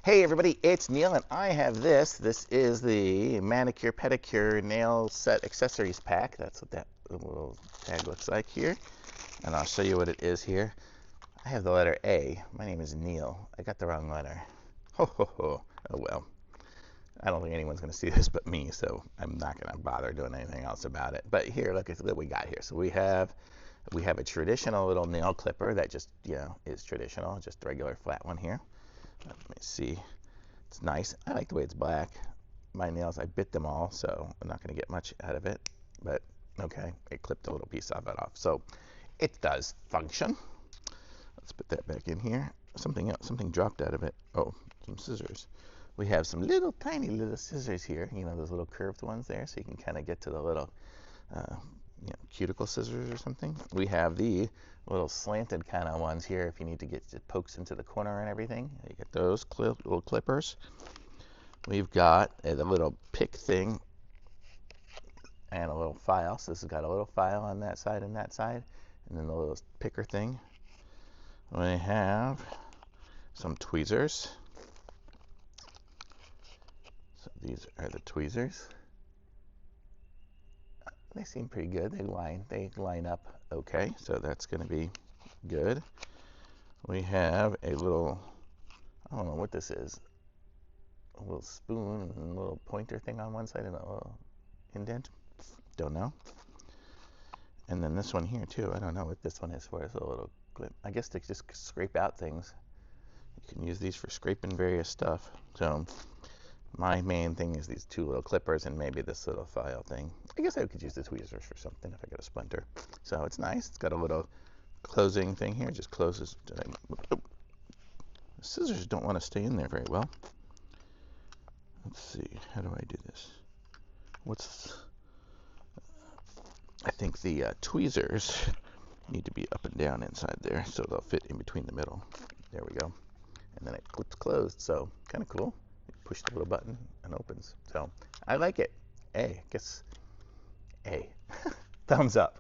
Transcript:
Hey everybody, it's Neil and I have this. This is the Manicure Pedicure Nail Set Accessories Pack. That's what that little tag looks like here. And I'll show you what it is here. I have the letter A. My name is Neil. I got the wrong letter. Ho ho ho. Oh well. I don't think anyone's going to see this but me, so I'm not going to bother doing anything else about it. But here, look at what we got here. So we have a traditional little nail clipper that just, is traditional, just a regular flat one here. Let me see. It's nice. I like the way it's black. My nails, I bit them all, so I'm not going to get much out of it. But okay, it clipped a little piece of it off. So it does function. Let's put that back in here. Something else, something dropped out of it. Oh, some scissors. We have some little tiny little scissors here. You know, those little curved ones there, so you can kind of get to the little cuticle scissors or something. We have the little slanted kind of ones here if you need to get it pokes into the corner and everything. You get those little clippers. We've got a little pick thing and a little file. So this has got a little file on that side and then the little picker thing. We have some tweezers. So these are the tweezers. They seem pretty good. They line up okay, so that's going to be good. We have a little, I don't know what this is, a little spoon and a little pointer thing on one side and a little indent. Don't know. And then this one here too. I don't know what this one is for. It's a little clip. I guess to just scrape out things. You can use these for scraping various stuff. So my main thing is these two little clippers and maybe this little file thing. I guess I could use the tweezers for something if I got a splinter. So it's nice. It's got a little closing thing here. It just closes. Oh. The scissors don't want to stay in there very well. Let's see. How do I do this? I think the tweezers need to be up and down inside there so they'll fit in between the middle. There we go. And then it clips closed. So kind of cool. Push the little button and opens. So I like it. A, I guess A. Thumbs up.